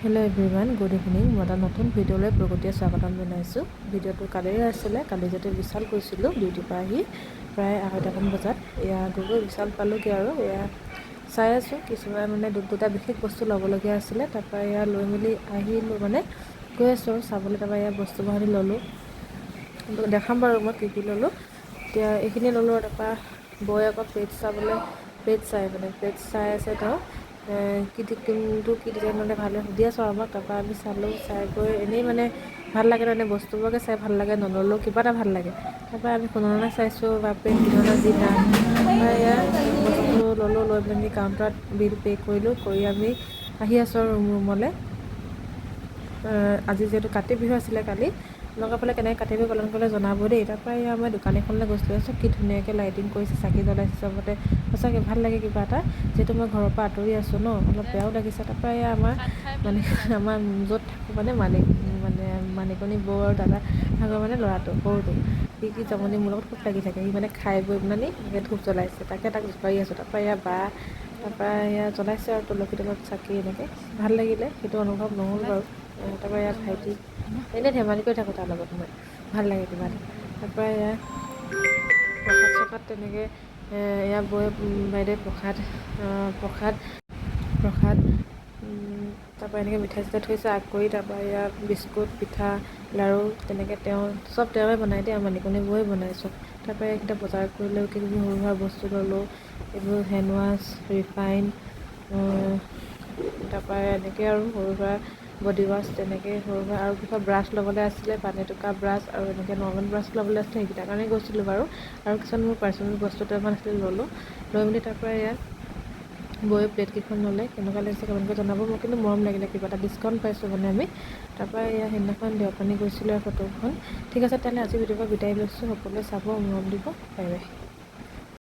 Hello' everyone, good evening. মই এটা নতুন ভিডিঅ'লৈ প্ৰগতিয়ে স্বাগতম জনাইছোঁ। ভিডিঅ'টো কালিৰে আছিলে। কালি যাতে বিশাল গৈছিলোঁ ডিউটিৰ পৰা আহি প্ৰায় 2:30মান বজাত এয়া গৈ বিশাল পালোঁগৈ আৰু এয়া চাই আছোঁ কিছুমান মানে দুটা বিশেষ বস্তু ল'বলগীয়া আছিলে। তাৰপৰা এয়া লৈ মেলি আহিলোঁ, মানে গৈ আছোঁ আৰু চাবলৈ। তাৰপৰা এয়া বস্তু বাহানি ল'লোঁ, দেখাম বাৰু মই কি ল'লোঁ। এতিয়া এইখিনি ল'লোঁ আৰু তাৰপৰা বৌয়ে আকৌ পেজ চাই আছে তেওঁ কোনটো কি ডিজাইন মানে ভালে সুধি আছোঁ আৰু আমাক। তাৰপৰা আমি চালোঁ, চাই গৈ এনেই মানে ভাল লাগে মানে বস্তুবোৰকে চাই ভাল লাগে, নল'লেও কিবা এটা ভাল লাগে। তাৰপৰা আমি কোনোধৰণে চাইছোঁ, বাপৰে কিমানৰ যি দাম। তাৰপৰা এয়া বস্তু ল'লোঁ, লৈ মেলি কাউণ্টাৰত বিল পে' কৰিলোঁ, কৰি আমি আহি আছোঁ আৰু ৰুমলৈ। আজি যিহেতু কাতি বিহু আছিলে কালি, আপোনালোকৰ ফালে কেনেকৈ কাতি বিহু পালন কৰিলে জনাব দেই। তাৰপৰা এয়া মই দোকান এখনলৈ গৈছিলোঁ, চব কি ধুনীয়াকৈ লাইটিং কৰিছে, চাকি জ্বলাইছে চবতে, সঁচাকৈ ভাল লাগে কিবা এটা। যিহেতু মই ঘৰৰ পৰা আঁতৰি আছোঁ ন, অলপ বেয়াও লাগিছে। তাৰপৰা এয়া আমাৰ য'ত থাকোঁ মানে মানিকনি বৌ আৰু দাদা আগৰ মানে ল'ৰাটো সৰুটো, কি জমনি মোৰ লগত খুব লাগি থাকে। সি মানে খাই বৈ মানে এনেকৈ ধূপ জ্বলাইছে, তাক জোকাৰি আছোঁ। তাৰপৰা এয়া তাৰপৰা এয়া জ্বলাইছে আৰু তুলসী তলত চাকি এনেকৈ ভাল লাগিলে, সেইটো অনুভৱ নহ'ল বাৰু। তাৰপৰা এয়া ভাইটি এনেই ধেমালি কৰি থাকোঁ তাৰ লগত মই, ভাল লাগে কিবা এটা। তাৰপৰা এয়া প্ৰসাদ তেনেকৈ এয়া বৌয়ে বাইদেৱে প্ৰসাদ তাৰপৰা এনেকৈ মিঠাই চিঠাই থৈছে আগ কৰি। তাৰপৰা এয়া বিস্কুট, পিঠা, লাড়ু তেনেকৈ তেওঁৱে বনাই দিয়ে, আমাৰ নিকনি বৌয়ে বনাই চব। তাৰপৰা এইকেইটা বজাৰ কৰিলেও কিবাকিবি সৰু সুৰা বস্তু ল'লোঁ, এইবোৰ হেণ্ড ৱাছ, ৰিফাইন, তাৰপৰা এনেকৈ আৰু সৰু সুৰা বডি ৱাছ, তেনেকৈ সৰু সুৰা আৰু কিবা ব্ৰাছ ল'বলৈ আছিলে, পানী টুকা ব্ৰাছ আৰু এনেকৈ নৰ্মেল ব্ৰাছ ল'বলৈ আছিলে। সেইকেইটাৰ কাৰণেই গৈছিলোঁ বাৰু। আৰু কিছুমান মোৰ পাৰ্চনেল বস্তু দুটামান আছিলে, ল'লোঁ। লৈ মেলি তাৰপৰা এয়া বৌয়ে প্লেটকেইখন ল'লে, কেনেকুৱা লাগিছে কমেণ্ট কৰি জনাব। মোৰ কিন্তু মৰম লাগিলে, কিবা এটা ডিছকাউণ্ট পাইছোঁ মানে আমি। তাৰপৰা এয়া সেইদিনাখন দেওপানী গৈছিলোঁ আৰু ফটোখন। ঠিক আছে তেতিয়াহ'লে আজি ভিডিঅ'ৰ পৰা বিদায় লৈছোঁ। সকলোৱে চাব, মৰম দিব, বাই বাই।